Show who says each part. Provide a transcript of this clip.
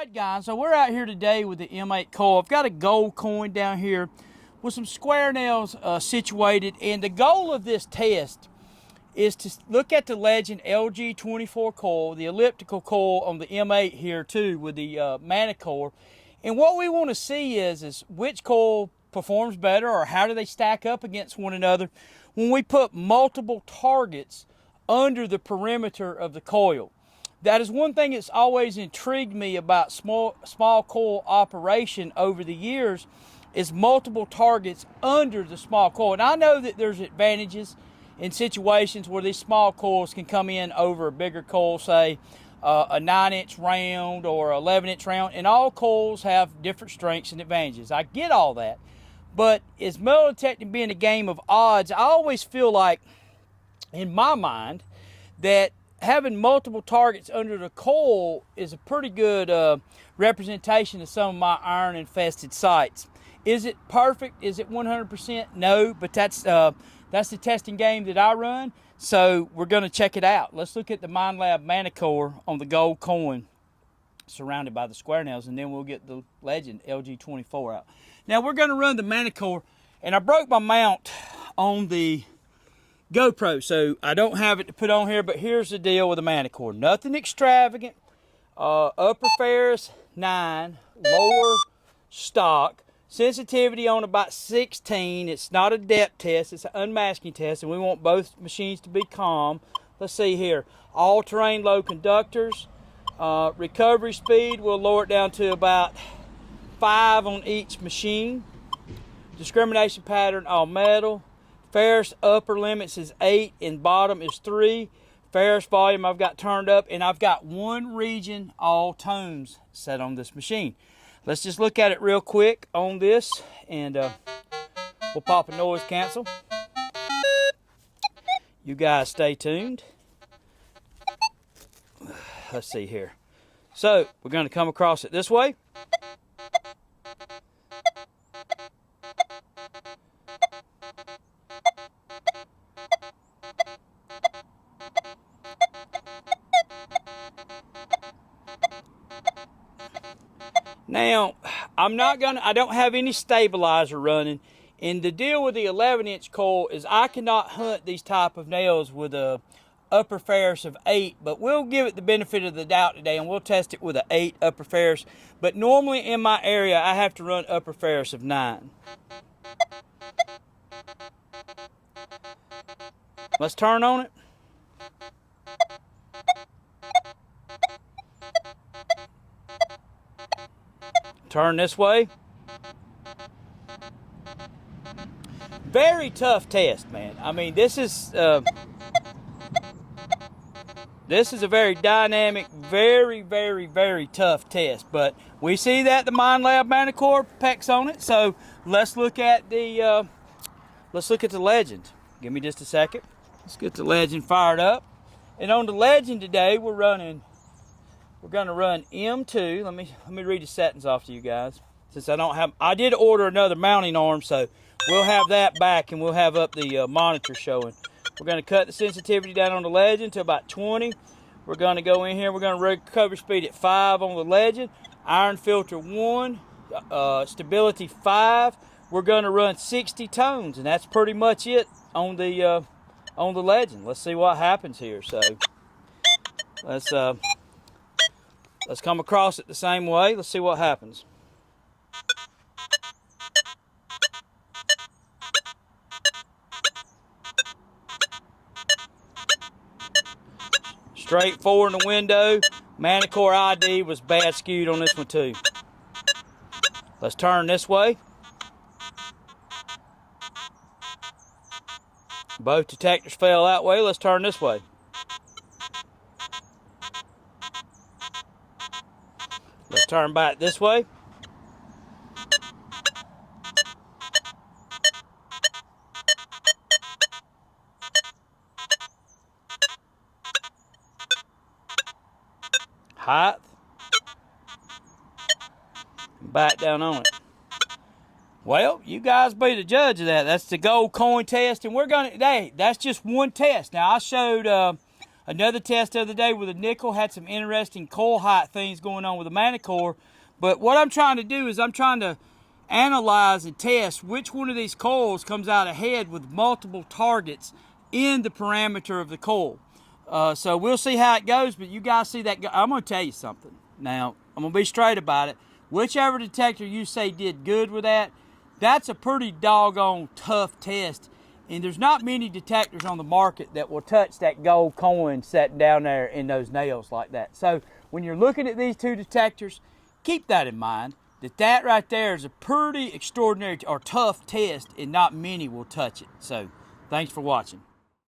Speaker 1: Alright guys, so we're out here today with the M8 Coil. I've got a gold coin down here with some square nails situated, and the goal of this test is to look at the Legend LG24 coil, the elliptical coil on the M8 here too with the Manicore. And what we want to see is which coil performs better, or how do they stack up against one another when we put multiple targets under the perimeter of the coil. That is one thing that's always intrigued me about small coil operation over the years, is multiple targets under the small coil. And I know that there's advantages in situations where these small coils can come in over a bigger coil, say a 9-inch round or 11-inch round, and all coils have different strengths and advantages. I get all that. But as metal detecting being a game of odds, I always feel like, in my mind, that having multiple targets under the coil is a pretty good representation of some of my iron infested sites. Is it perfect? Is it 100%? No, but that's the testing game that I run, so we're going to check it out. Let's look at the Minelab Manicore on the gold coin surrounded by the square nails, and then we'll get the Legend LG24 out. Now we're going to run the Manicore, and I broke my mount on the GoPro, so I don't have it to put on here, but here's the deal with the Manicore. Nothing extravagant. Upper ferrous 9, lower stock. Sensitivity on about 16. It's not a depth test, it's an unmasking test, and we want both machines to be calm. Let's see here. All-terrain low conductors. Recovery speed, we'll lower it down to about 5 on each machine. Discrimination pattern, all metal. Ferrous upper limits is 8 and bottom is 3. Ferrous volume I've got turned up, and I've got one region all tones set on this machine. Let's just look at it real quick on this, and we'll pop a noise cancel. You guys stay tuned. Let's see here. So we're going to come across it this way. Now, I don't have any stabilizer running, and the deal with the 11-inch coil is I cannot hunt these type of nails with a upper ferrous of 8, but we'll give it the benefit of the doubt today, and we'll test it with an 8 upper ferrous. But normally in my area, I have to run upper ferrous of 9. Let's turn on it. Turn this way. Very tough test, man. I mean, this is a very dynamic, very tough test. But we see that the Minelab Manicore pecs on it. So let's look at the Legend. Give me just a second. Let's get the Legend fired up. And on the Legend today, we're going to run M2. Let me read the settings off to you guys. Since I did order another mounting arm, so we'll have that back, and we'll have up the monitor showing. We're going to cut the sensitivity down on the Legend to about 20. We're going to go in here. We're going to recover speed at 5 on the Legend. Iron filter 1. Stability 5. We're going to run 60 tones, and that's pretty much it on the Legend. Let's see what happens here. So let's come across it the same way. Let's see what happens. Straight forward in the window. Manicore ID was bad skewed on this one too. Let's turn this way. Both detectors fell that way. Let's turn this way. Let's turn back this way. Height. Back down on it. Well, you guys be the judge of that. That's the gold coin test, and we're gonna. Hey, that's just one test. Now I showed a Another test the other day with a nickel, had some interesting coil height things going on with the manicore. But what I'm trying to do is I'm trying to analyze and test which one of these coils comes out ahead with multiple targets in the parameter of the coil. So we'll see how it goes, but you guys see that. I'm going to tell you something. Now, I'm going to be straight about it. Whichever detector you say did good with that, that's a pretty doggone tough test. And there's not many detectors on the market that will touch that gold coin sitting down there in those nails like that. So when you're looking at these two detectors, keep that in mind, that right there is a pretty extraordinary or tough test, and not many will touch it. So thanks for watching.